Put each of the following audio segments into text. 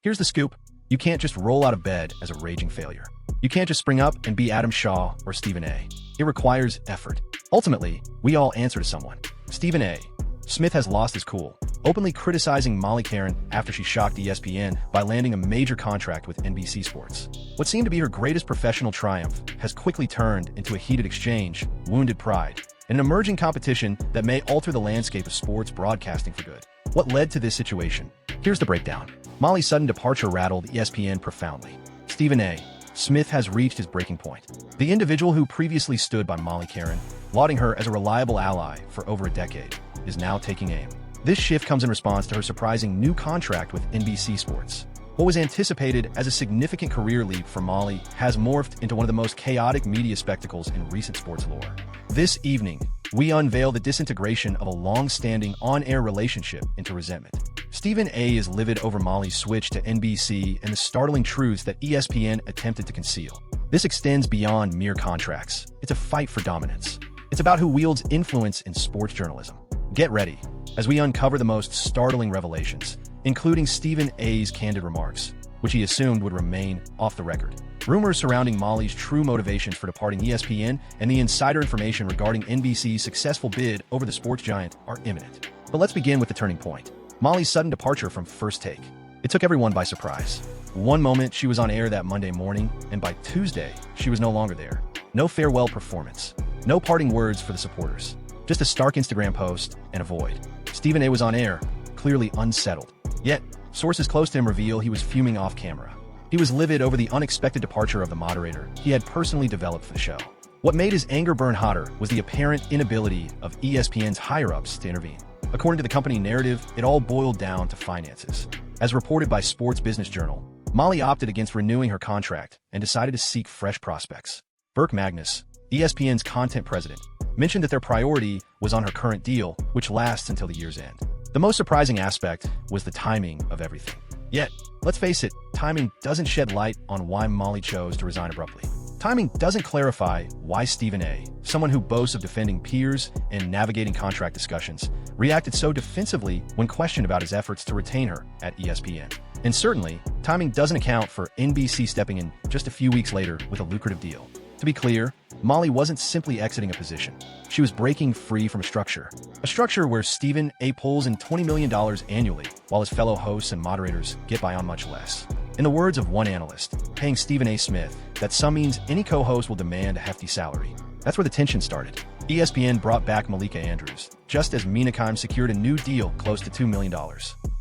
Here's the scoop. You can't just roll out of bed as a raging failure. You can't just spring up and be Adam Shaw or Stephen A. It requires effort. Ultimately, we all answer to someone. Stephen A. Smith has lost his cool, openly criticizing Molly Qerim after she shocked ESPN by landing a major contract with NBC Sports. What seemed to be her greatest professional triumph has quickly turned into a heated exchange, wounded pride, and an emerging competition that may alter the landscape of sports broadcasting for good. What led to this situation? Here's the breakdown. Molly's sudden departure rattled ESPN profoundly. Stephen A. Smith has reached his breaking point. The individual who previously stood by Molly Qerim, lauding her as a reliable ally for over a decade, is now taking aim. This shift comes in response to her surprising new contract with NBC Sports. What was anticipated as a significant career leap for Molly has morphed into one of the most chaotic media spectacles in recent sports lore. This evening, we unveil the disintegration of a long-standing on-air relationship into resentment. Stephen A. is livid over Molly's switch to NBC and the startling truths that ESPN attempted to conceal. This extends beyond mere contracts. It's a fight for dominance. It's about who wields influence in sports journalism. Get ready as we uncover the most startling revelations, including Stephen A.'s candid remarks, which he assumed would remain off the record. Rumors surrounding Molly's true motivations for departing ESPN and the insider information regarding NBC's successful bid over the sports giant are imminent. But let's begin with the turning point. Molly's sudden departure from First Take. It took everyone by surprise. One moment she was on air that Monday morning, and by Tuesday, she was no longer there. No farewell performance. No parting words for the supporters. Just a stark Instagram post and a void. Stephen A. was on air, clearly unsettled. Yet, sources close to him reveal he was fuming off camera. He was livid over the unexpected departure of the moderator he had personally developed for the show. What made his anger burn hotter was the apparent inability of ESPN's higher-ups to intervene. According to the company narrative, it all boiled down to finances. As reported by Sports Business Journal, Molly opted against renewing her contract and decided to seek fresh prospects. Burke Magnus, ESPN's content president, mentioned that their priority was on her current deal, which lasts until the year's end. The most surprising aspect was the timing of everything. Yet, let's face it, timing doesn't shed light on why Molly chose to resign abruptly. Timing doesn't clarify why Stephen A., someone who boasts of defending peers and navigating contract discussions, reacted so defensively when questioned about his efforts to retain her at ESPN. And certainly, timing doesn't account for NBC stepping in just a few weeks later with a lucrative deal. To be clear, Molly wasn't simply exiting a position. She was breaking free from a structure where Stephen A. pulls in $20 million annually, while his fellow hosts and moderators get by on much less. In the words of one analyst, paying Stephen A. Smith, that some means any co-host will demand a hefty salary. That's where the tension started. ESPN brought back Malika Andrews, just as Mina Kimes secured a new deal close to $2 million.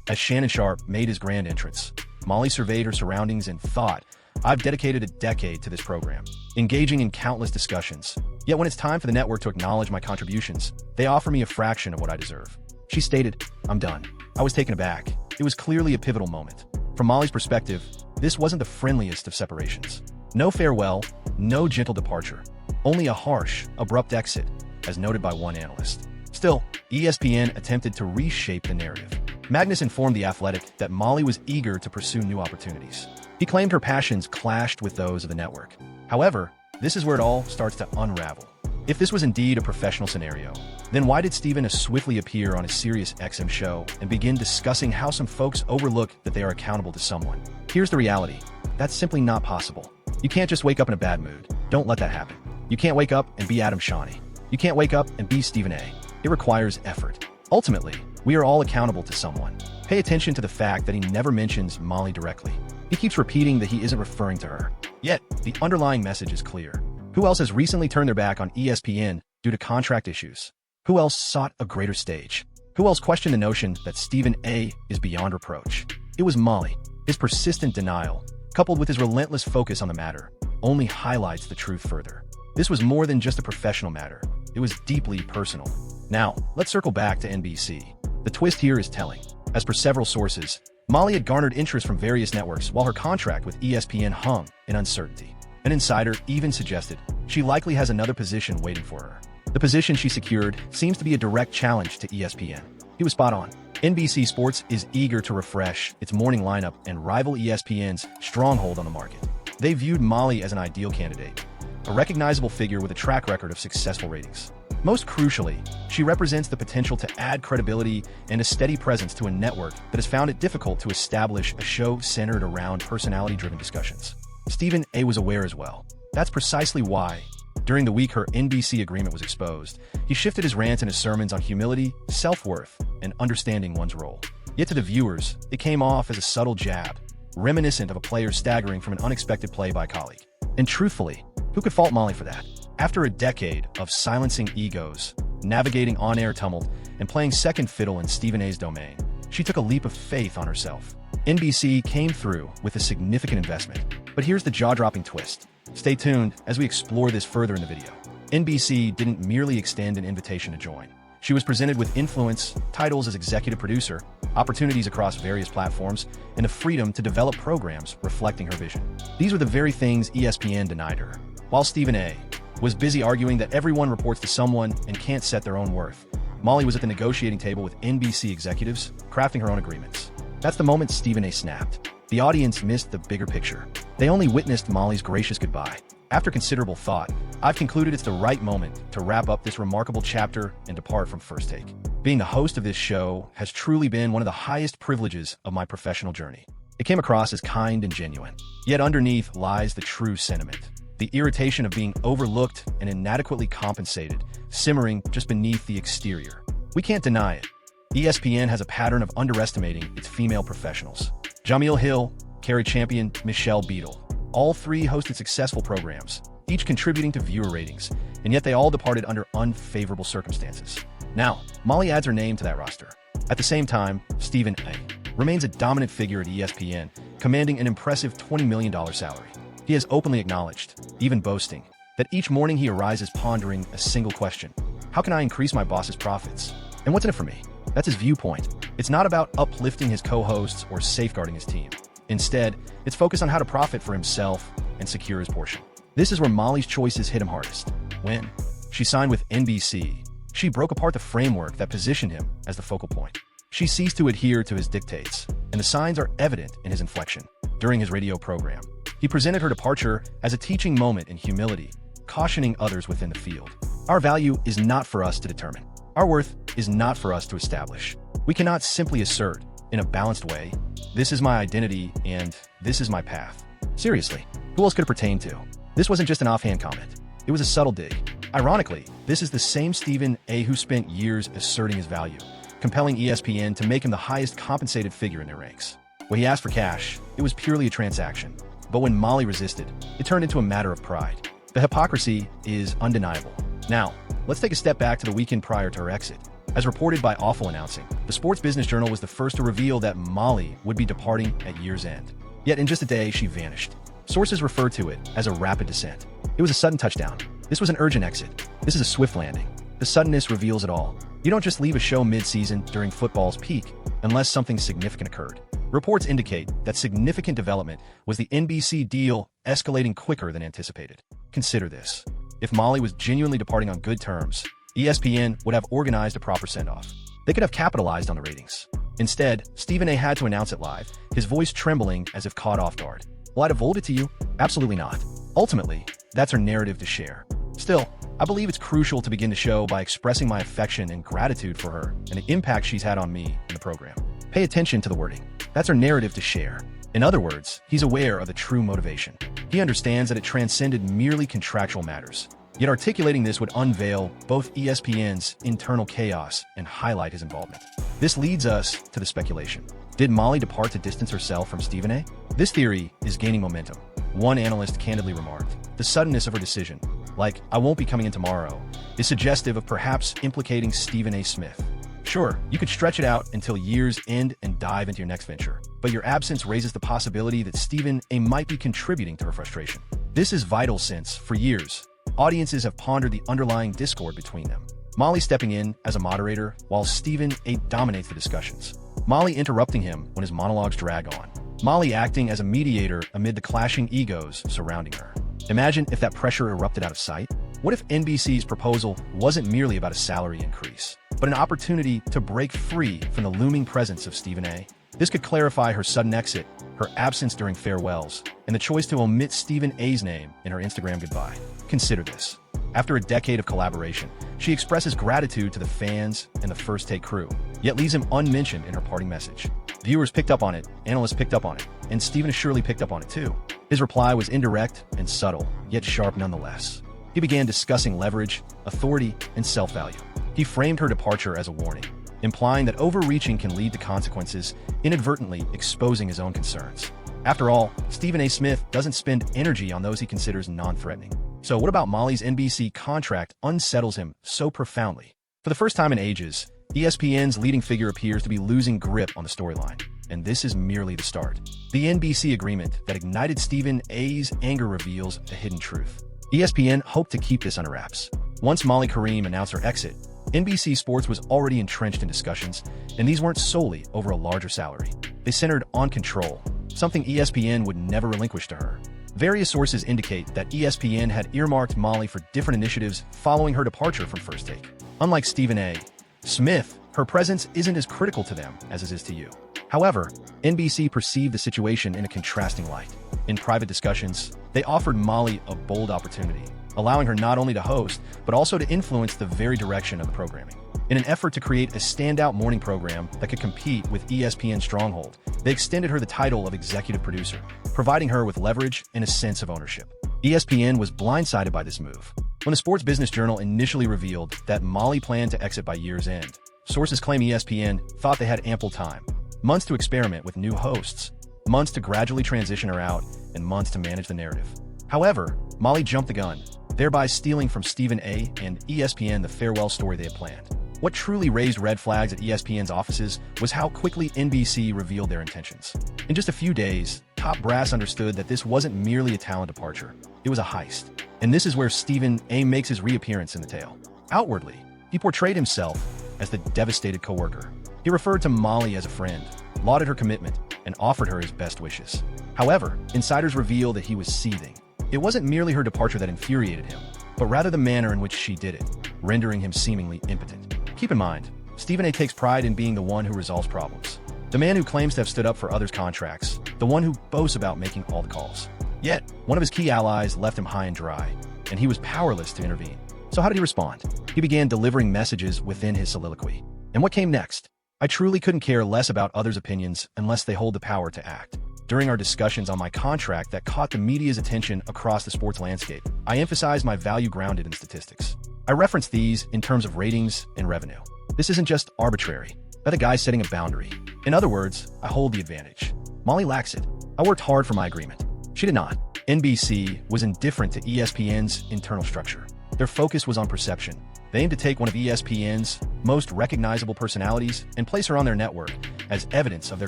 As Shannon Sharpe made his grand entrance, Molly surveyed her surroundings and thought, "I've dedicated a decade to this program, engaging in countless discussions. Yet when it's time for the network to acknowledge my contributions, they offer me a fraction of what I deserve." She stated, "I'm done." I was taken aback. It was clearly a pivotal moment. From Molly's perspective, this wasn't the friendliest of separations. No farewell, no gentle departure, only a harsh, abrupt exit, as noted by one analyst. Still, ESPN attempted to reshape the narrative. Magnus informed The Athletic that Molly was eager to pursue new opportunities. He claimed her passions clashed with those of the network. However, this is where it all starts to unravel. If this was indeed a professional scenario, then why did Stephen swiftly appear on a Sirius XM show and begin discussing how some folks overlook that they are accountable to someone? Here's the reality. That's simply not possible. You can't just wake up in a bad mood. Don't let that happen. You can't wake up and be Adam Shawnee. You can't wake up and be Stephen A. It requires effort. Ultimately, we are all accountable to someone. Pay attention to the fact that he never mentions Molly directly. He keeps repeating that he isn't referring to her. Yet, the underlying message is clear. Who else has recently turned their back on ESPN due to contract issues? Who else sought a greater stage? Who else questioned the notion that Stephen A. is beyond reproach? It was Molly. His persistent denial, coupled with his relentless focus on the matter, only highlights the truth further. This was more than just a professional matter. It was deeply personal. Now, let's circle back to NBC. The twist here is telling. As per several sources, Molly had garnered interest from various networks while her contract with ESPN hung in uncertainty. An insider even suggested she likely has another position waiting for her. The position she secured seems to be a direct challenge to ESPN. He was spot on. NBC Sports is eager to refresh its morning lineup and rival ESPN's stronghold on the market. They viewed Molly as an ideal candidate, a recognizable figure with a track record of successful ratings. Most crucially, she represents the potential to add credibility and a steady presence to a network that has found it difficult to establish a show centered around personality-driven discussions. Stephen A. was aware as well. That's precisely why, during the week her NBC agreement was exposed, he shifted his rants and his sermons on humility, self-worth, and understanding one's role. Yet to the viewers, it came off as a subtle jab, reminiscent of a player staggering from an unexpected play by a colleague. And truthfully, who could fault Molly for that? After a decade of silencing egos, navigating on-air tumult, and playing second fiddle in Stephen A.'s domain, she took a leap of faith on herself. NBC came through with a significant investment. But here's the jaw-dropping twist. Stay tuned as we explore this further in the video. NBC didn't merely extend an invitation to join. She was presented with influence, titles as executive producer, opportunities across various platforms, and the freedom to develop programs reflecting her vision. These were the very things ESPN denied her. While Stephen A. was busy arguing that everyone reports to someone and can't set their own worth, Molly was at the negotiating table with NBC executives, crafting her own agreements. That's the moment Stephen A. snapped. The audience missed the bigger picture. They only witnessed Molly's gracious goodbye. After considerable thought, I've concluded it's the right moment to wrap up this remarkable chapter and depart from First Take. Being the host of this show has truly been one of the highest privileges of my professional journey. It came across as kind and genuine. Yet underneath lies the true sentiment. The irritation of being overlooked and inadequately compensated, simmering just beneath the exterior. We can't deny it. ESPN has a pattern of underestimating its female professionals. Jamil Hill, Kerry Champion, Michelle Beadle. All three hosted successful programs, each contributing to viewer ratings, and yet they all departed under unfavorable circumstances. Now, Molly adds her name to that roster. At the same time, Stephen A. remains a dominant figure at ESPN, commanding an impressive $20 million salary. He has openly acknowledged, even boasting, that each morning he arises pondering a single question. How can I increase my boss's profits? And what's in it for me? That's his viewpoint. It's not about uplifting his co-hosts or safeguarding his team. Instead, it's focused on how to profit for himself and secure his portion. This is where Molly's choices hit him hardest. When she signed with NBC, she broke apart the framework that positioned him as the focal point. She ceased to adhere to his dictates, and the signs are evident in his inflection. During his radio program, he presented her departure as a teaching moment in humility, cautioning others within the field. Our value is not for us to determine. Our worth is not for us to establish. We cannot simply assert, in a balanced way, this is my identity and this is my path. Seriously, who else could it pertain to? This wasn't just an offhand comment. It was a subtle dig. Ironically, this is the same Stephen A. who spent years asserting his value, compelling ESPN to make him the highest compensated figure in their ranks. When he asked for cash, it was purely a transaction. But when Molly resisted, it turned into a matter of pride. The hypocrisy is undeniable. Now, let's take a step back to the weekend prior to her exit. As reported by Awful Announcing, the Sports Business Journal was the first to reveal that Molly would be departing at year's end. Yet in just a day, she vanished. Sources refer to it as a rapid descent. It was a sudden touchdown. This was an urgent exit. This is a swift landing. The suddenness reveals it all. You don't just leave a show mid-season during football's peak unless something significant occurred. Reports indicate that significant development was the NBC deal escalating quicker than anticipated. Consider this. If Molly was genuinely departing on good terms, ESPN would have organized a proper send-off. They could have capitalized on the ratings. Instead, Stephen A. had to announce it live, his voice trembling as if caught off guard. Will I divulge it to you? Absolutely not. Ultimately, that's her narrative to share. Still, I believe it's crucial to begin the show by expressing my affection and gratitude for her and the impact she's had on me and the program. Pay attention to the wording. That's her narrative to share. In other words, he's aware of the true motivation. He understands that it transcended merely contractual matters. Yet articulating this would unveil both ESPN's internal chaos and highlight his involvement. This leads us to the speculation. Did Molly depart to distance herself from Stephen A? This theory is gaining momentum. One analyst candidly remarked, the suddenness of her decision, like, I won't be coming in tomorrow, is suggestive of perhaps implicating Stephen A. Smith. Sure, you could stretch it out until year's end and dive into your next venture, but your absence raises the possibility that Stephen A. might be contributing to her frustration. This is vital since, for years, audiences have pondered the underlying discord between them. Molly stepping in as a moderator while Stephen A. dominates the discussions. Molly interrupting him when his monologues drag on. Molly acting as a mediator amid the clashing egos surrounding her. Imagine if that pressure erupted out of sight. What if NBC's proposal wasn't merely about a salary increase, but an opportunity to break free from the looming presence of Stephen A? This could clarify her sudden exit, her absence during farewells, and the choice to omit Stephen A.'s name in her Instagram goodbye. Consider this. After a decade of collaboration, she expresses gratitude to the fans and the First Take crew, yet leaves him unmentioned in her parting message. Viewers picked up on it, analysts picked up on it, and Stephen surely picked up on it too. His reply was indirect and subtle, yet sharp nonetheless. He began discussing leverage, authority, and self-value. He framed her departure as a warning, implying that overreaching can lead to consequences, inadvertently exposing his own concerns. After all, Stephen A. Smith doesn't spend energy on those he considers non-threatening. So what about Molly's NBC contract unsettles him so profoundly? For the first time in ages, ESPN's leading figure appears to be losing grip on the storyline, and this is merely the start. The NBC agreement that ignited Stephen A.'s anger reveals a hidden truth. ESPN hoped to keep this under wraps. Once Molly Qerim announced her exit, NBC Sports was already entrenched in discussions, and these weren't solely over a larger salary. They centered on control, something ESPN would never relinquish to her. Various sources indicate that ESPN had earmarked Molly for different initiatives following her departure from First Take. Unlike Stephen A. Smith, her presence isn't as critical to them as it is to you. However, NBC perceived the situation in a contrasting light. In private discussions, they offered Molly a bold opportunity, allowing her not only to host, but also to influence the very direction of the programming. In an effort to create a standout morning program that could compete with ESPN's stronghold, they extended her the title of executive producer, providing her with leverage and a sense of ownership. ESPN was blindsided by this move. When the Sports Business Journal initially revealed that Molly planned to exit by year's end, sources claim ESPN thought they had ample time, months to experiment with new hosts, months to gradually transition her out, and months to manage the narrative. However, Molly jumped the gun, thereby stealing from Stephen A. and ESPN the farewell story they had planned. What truly raised red flags at ESPN's offices was how quickly NBC revealed their intentions. In just a few days, top brass understood that this wasn't merely a talent departure, it was a heist. And this is where Stephen A. makes his reappearance in the tale. Outwardly, he portrayed himself as the devastated coworker. He referred to Molly as a friend, lauded her commitment, and offered her his best wishes. However, insiders reveal that he was seething. It wasn't merely her departure that infuriated him, but rather the manner in which she did it, rendering him seemingly impotent. Keep in mind, Stephen A. takes pride in being the one who resolves problems. The man who claims to have stood up for others' contracts, the one who boasts about making all the calls. Yet, one of his key allies left him high and dry, and he was powerless to intervene. So how did he respond? He began delivering messages within his soliloquy. And what came next? I truly couldn't care less about others' opinions unless they hold the power to act. During our discussions on my contract that caught the media's attention across the sports landscape, I emphasized my value grounded in statistics. I referenced these in terms of ratings and revenue. This isn't just arbitrary, but a guy setting a boundary. In other words, I hold the advantage. Molly lacks it. I worked hard for my agreement. She did not. NBC was indifferent to ESPN's internal structure. Their focus was on perception. They aimed to take one of ESPN's most recognizable personalities and place her on their network as evidence of their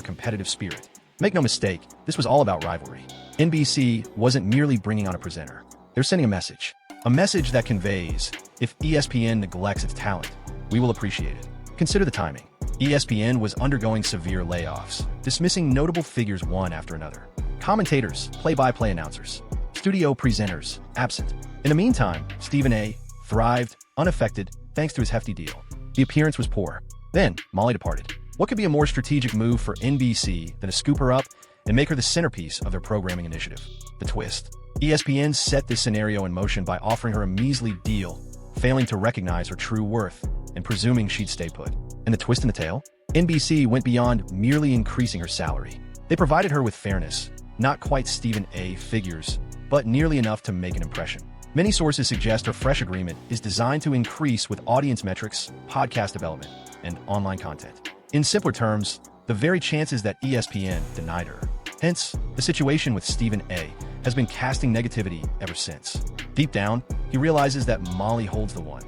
competitive spirit. Make no mistake, this was all about rivalry. NBC wasn't merely bringing on a presenter. They're sending a message that conveys, if ESPN neglects its talent, we will appreciate it. Consider the timing. ESPN was undergoing severe layoffs, dismissing notable figures one after another. Commentators, play-by-play announcers, studio presenters, absent. In the meantime, Stephen A. thrived, unaffected, thanks to his hefty deal. The appearance was poor. Then, Molly departed. What could be a more strategic move for NBC than to scoop her up and make her the centerpiece of their programming initiative? The twist. ESPN set this scenario in motion by offering her a measly deal, failing to recognize her true worth and presuming she'd stay put. And the twist in the tale? NBC went beyond merely increasing her salary. They provided her with fairness, not quite Stephen A. figures, but nearly enough to make an impression. Many sources suggest her fresh agreement is designed to increase with audience metrics, podcast development, and online content. In simpler terms, the very chances that ESPN denied her. Hence, the situation with Stephen A. has been casting negativity ever since. Deep down, he realizes that Molly holds the one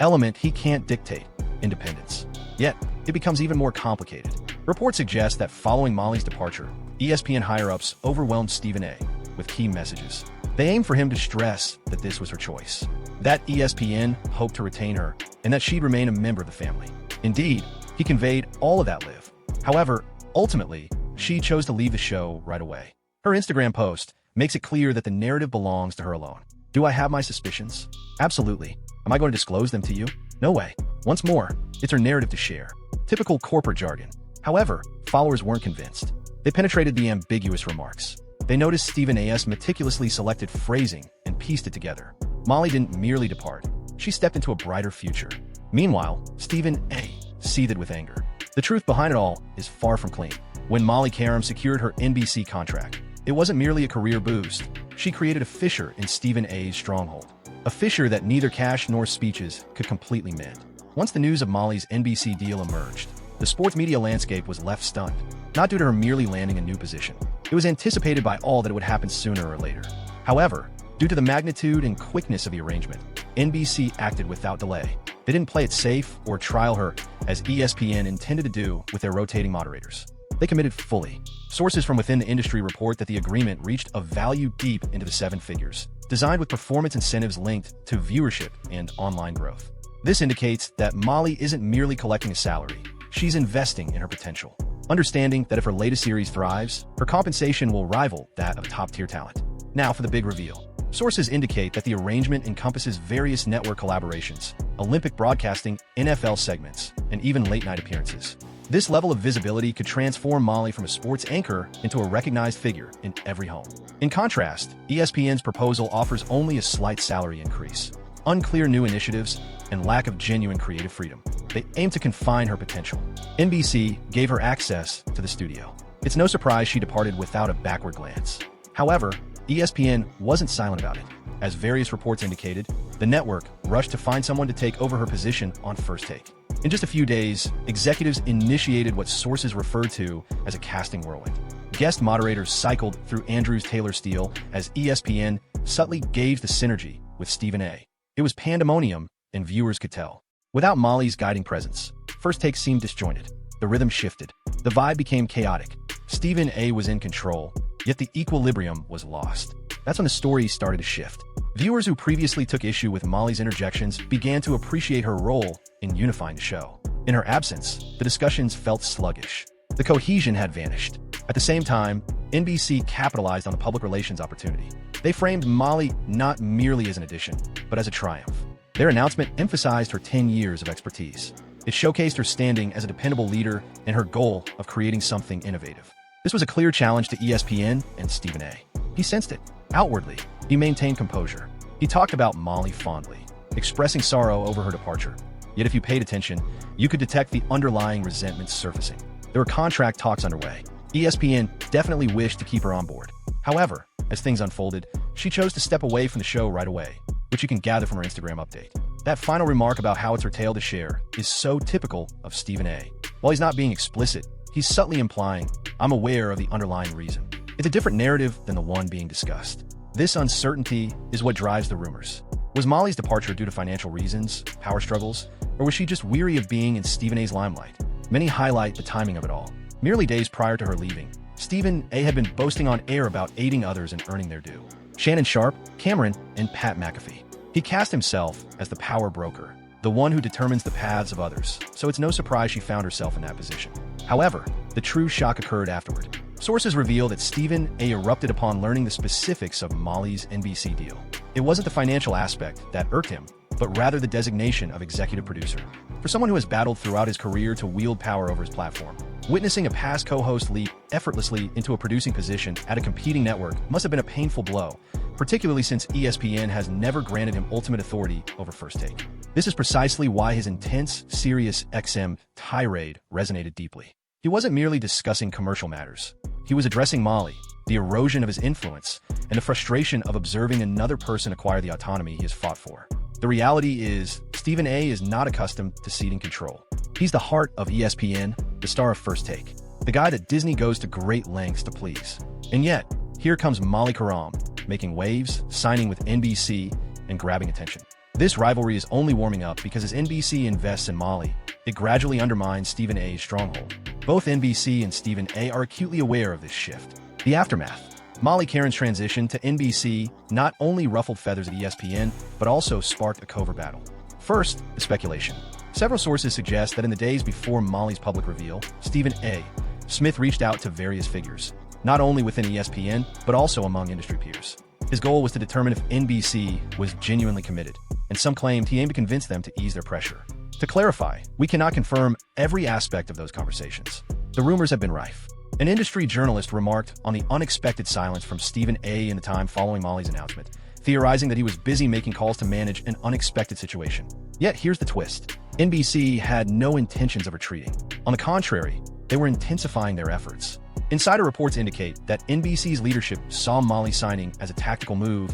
element he can't dictate: independence. Yet, it becomes even more complicated. Reports suggest that following Molly's departure, ESPN higher-ups overwhelmed Stephen A. with key messages. They aimed for him to stress that this was her choice, that ESPN hoped to retain her, and that she'd remain a member of the family. Indeed, he conveyed all of that live. However, ultimately, she chose to leave the show right away. Her Instagram post makes it clear that the narrative belongs to her alone. Do I have my suspicions? Absolutely. Am I going to disclose them to you? No way. Once more, it's her narrative to share. Typical corporate jargon. However, followers weren't convinced. They penetrated the ambiguous remarks. They noticed Stephen A.'s meticulously selected phrasing and pieced it together. Molly didn't merely depart. She stepped into a brighter future. Meanwhile, Stephen A. seethed with anger. The truth behind it all is far from clean. When Molly Qerim secured her NBC contract, it wasn't merely a career boost. She created a fissure in Stephen A.'s stronghold. A fissure that neither cash nor speeches could completely mend. Once the news of Molly's NBC deal emerged, the sports media landscape was left stunned, not due to her merely landing a new position. It was anticipated by all that it would happen sooner or later. However, due to the magnitude and quickness of the arrangement, NBC acted without delay. They didn't play it safe or trial her, as ESPN intended to do with their rotating moderators. They committed fully. Sources from within the industry report that the agreement reached a value deep into the seven figures, designed with performance incentives linked to viewership and online growth. This indicates that Molly isn't merely collecting a salary, she's investing in her potential, understanding that if her latest series thrives, her compensation will rival that of top-tier talent. Now for the big reveal. Sources indicate that the arrangement encompasses various network collaborations, Olympic broadcasting, NFL segments, and even late-night appearances. This level of visibility could transform Molly from a sports anchor into a recognized figure in every home. In contrast, ESPN's proposal offers only a slight salary increase, unclear new initiatives, and lack of genuine creative freedom. They aim to confine her potential. NBC gave her access to the studio. It's no surprise she departed without a backward glance. However, ESPN wasn't silent about it. As various reports indicated, the network rushed to find someone to take over her position on First Take. In just a few days, executives initiated what sources referred to as a casting whirlwind. Guest moderators cycled through Andrews Taylor Steele as ESPN subtly gauged the synergy with Stephen A. It was pandemonium, and viewers could tell. Without Molly's guiding presence, First Take seemed disjointed. The rhythm shifted. The vibe became chaotic. Stephen A. was in control, yet the equilibrium was lost. That's when the story started to shift. Viewers who previously took issue with Molly's interjections began to appreciate her role in unifying the show. In her absence, the discussions felt sluggish. The cohesion had vanished. At the same time, NBC capitalized on the public relations opportunity. They framed Molly not merely as an addition, but as a triumph. Their announcement emphasized her 10 years of expertise. It showcased her standing as a dependable leader and her goal of creating something innovative. This was a clear challenge to ESPN and Stephen A. He sensed it. Outwardly, he maintained composure. He talked about Molly fondly, expressing sorrow over her departure. Yet if you paid attention, you could detect the underlying resentment surfacing. There were contract talks underway. ESPN definitely wished to keep her on board. However, as things unfolded, she chose to step away from the show right away, which you can gather from her Instagram update. That final remark about how it's her tale to share is so typical of Stephen A. While he's not being explicit, he's subtly implying, "I'm aware of the underlying reason." It's a different narrative than the one being discussed. This uncertainty is what drives the rumors. Was Molly's departure due to financial reasons, power struggles, or was she just weary of being in Stephen A.'s limelight? Many highlight the timing of it all. Merely days prior to her leaving, Stephen A. had been boasting on air about aiding others in earning their due. Shannon Sharpe, Cameron, and Pat McAfee. He cast himself as the power broker, the one who determines the paths of others, so it's no surprise she found herself in that position. However, the true shock occurred afterward. Sources reveal that Stephen A. erupted upon learning the specifics of Molly's NBC deal. It wasn't the financial aspect that irked him, but rather the designation of executive producer. For someone who has battled throughout his career to wield power over his platform, witnessing a past co-host leap effortlessly into a producing position at a competing network must have been a painful blow, particularly since ESPN has never granted him ultimate authority over First Take. This is precisely why his intense Sirius XM tirade resonated deeply. He wasn't merely discussing commercial matters. He was addressing Molly, the erosion of his influence, and the frustration of observing another person acquire the autonomy he has fought for. The reality is, Stephen A. is not accustomed to ceding control. He's the heart of ESPN, the star of First Take, the guy that Disney goes to great lengths to please. And yet, here comes Molly Qerim, making waves, signing with NBC, and grabbing attention. This rivalry is only warming up because as NBC invests in Molly, it gradually undermines Stephen A.'s stronghold. Both NBC and Stephen A. are acutely aware of this shift. The aftermath. Molly Qerim's transition to NBC not only ruffled feathers at ESPN, but also sparked a covert battle. First, the speculation. Several sources suggest that in the days before Molly's public reveal, Stephen A. Smith reached out to various figures, not only within ESPN, but also among industry peers. His goal was to determine if NBC was genuinely committed, and some claimed he aimed to convince them to ease their pressure. To clarify, we cannot confirm every aspect of those conversations. The rumors have been rife. An industry journalist remarked on the unexpected silence from Stephen A. in the time following Molly's announcement, theorizing that he was busy making calls to manage an unexpected situation. Yet here's the twist. NBC had no intentions of retreating. On the contrary, they were intensifying their efforts. Insider reports indicate that NBC's leadership saw Molly signing as a tactical move,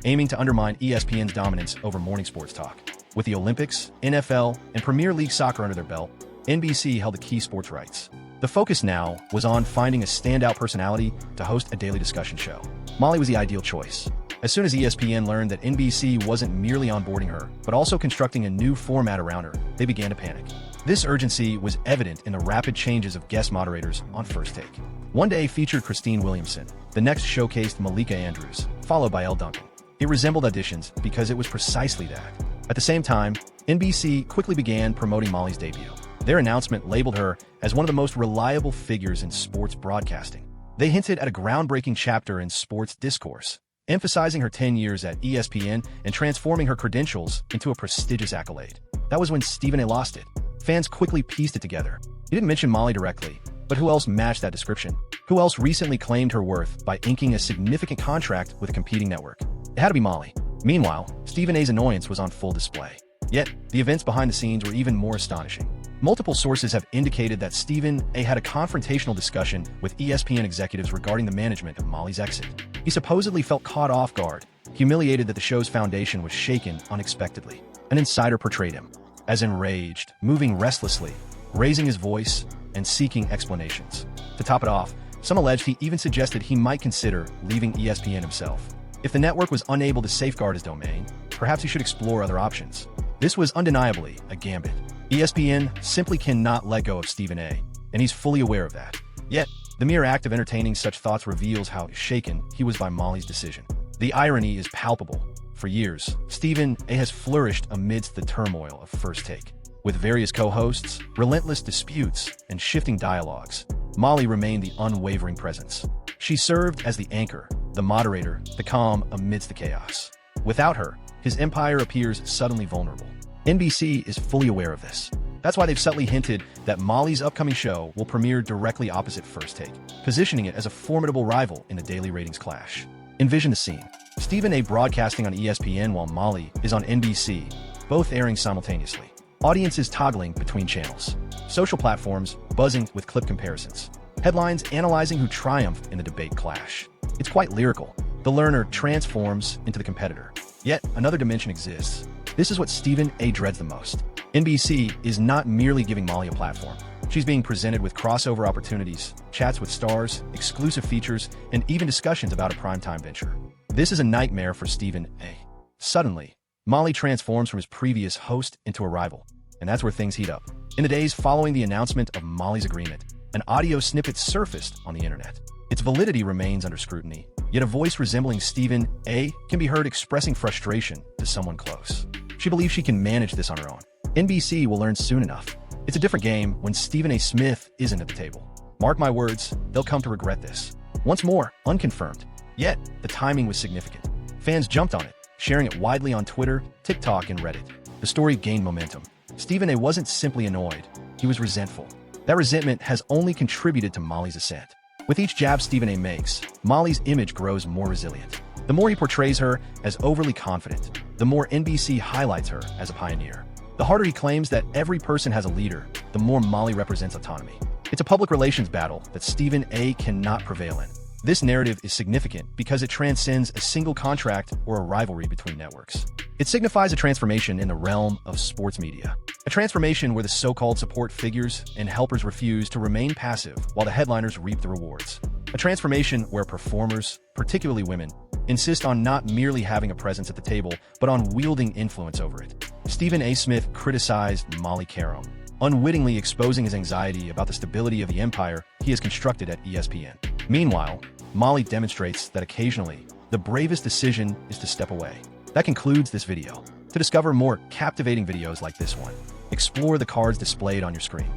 aiming to undermine ESPN's dominance over morning sports talk. With the Olympics, NFL, and Premier League soccer under their belt, NBC held the key sports rights. The focus now was on finding a standout personality to host a daily discussion show. Molly was the ideal choice. As soon as ESPN learned that NBC wasn't merely onboarding her, but also constructing a new format around her, they began to panic. This urgency was evident in the rapid changes of guest moderators on First Take. One day featured Christine Williamson, the next showcased Malika Andrews, followed by Elle Duncan. It resembled auditions because it was precisely that. At the same time, NBC quickly began promoting Molly's debut. Their announcement labeled her as one of the most reliable figures in sports broadcasting. They hinted at a groundbreaking chapter in sports discourse, emphasizing her 10 years at ESPN and transforming her credentials into a prestigious accolade. That was when Stephen A. lost it. Fans quickly pieced it together. He didn't mention Molly directly, but who else matched that description? Who else recently claimed her worth by inking a significant contract with a competing network? It had to be Molly. Meanwhile, Stephen A.'s annoyance was on full display. Yet, the events behind the scenes were even more astonishing. Multiple sources have indicated that Stephen A. had a confrontational discussion with ESPN executives regarding the management of Molly's exit. He supposedly felt caught off guard, humiliated that the show's foundation was shaken unexpectedly. An insider portrayed him as enraged, moving restlessly, raising his voice, and seeking explanations. To top it off, some alleged he even suggested he might consider leaving ESPN himself. If the network was unable to safeguard his domain, perhaps he should explore other options. This was undeniably a gambit. ESPN simply cannot let go of Stephen A., and he's fully aware of that. Yet, the mere act of entertaining such thoughts reveals how shaken he was by Molly's decision. The irony is palpable. For years, Stephen A. has flourished amidst the turmoil of First Take. With various co-hosts, relentless disputes, and shifting dialogues, Molly remained the unwavering presence. She served as the anchor, the moderator, the calm amidst the chaos. Without her, his empire appears suddenly vulnerable. NBC is fully aware of this. That's why they've subtly hinted that Molly's upcoming show will premiere directly opposite First Take, positioning it as a formidable rival in the daily ratings clash. Envision the scene. Stephen A. broadcasting on ESPN while Molly is on NBC, both airing simultaneously. Audiences toggling between channels. Social platforms buzzing with clip comparisons. Headlines analyzing who triumphed in the debate clash. It's quite lyrical. The learner transforms into the competitor. Yet, another dimension exists. This is what Stephen A. dreads the most. NBC is not merely giving Molly a platform. She's being presented with crossover opportunities, chats with stars, exclusive features, and even discussions about a primetime venture. This is a nightmare for Stephen A. Suddenly, Molly transforms from his previous host into a rival, and that's where things heat up. In the days following the announcement of Molly's agreement, an audio snippet surfaced on the internet. Its validity remains under scrutiny, yet a voice resembling Stephen A. can be heard expressing frustration to someone close. She believes she can manage this on her own. NBC will learn soon enough. It's a different game when Stephen A. Smith isn't at the table. Mark my words, they'll come to regret this. Once more, unconfirmed. Yet, the timing was significant. Fans jumped on it, sharing it widely on Twitter, TikTok, and Reddit. The story gained momentum. Stephen A. wasn't simply annoyed, he was resentful. That resentment has only contributed to Molly's ascent. With each jab Stephen A. makes, Molly's image grows more resilient. The more he portrays her as overly confident, the more NBC highlights her as a pioneer. The harder he claims that every person has a leader, the more Molly represents autonomy. It's a public relations battle that Stephen A. cannot prevail in. This narrative is significant because it transcends a single contract or a rivalry between networks. It signifies a transformation in the realm of sports media. A transformation where the so-called support figures and helpers refuse to remain passive while the headliners reap the rewards. A transformation where performers, particularly women, insist on not merely having a presence at the table, but on wielding influence over it. Stephen A. Smith criticized Molly Qerim, unwittingly exposing his anxiety about the stability of the empire he has constructed at ESPN. Meanwhile, Molly demonstrates that occasionally, the bravest decision is to step away. That concludes this video. To discover more captivating videos like this one, explore the cards displayed on your screen.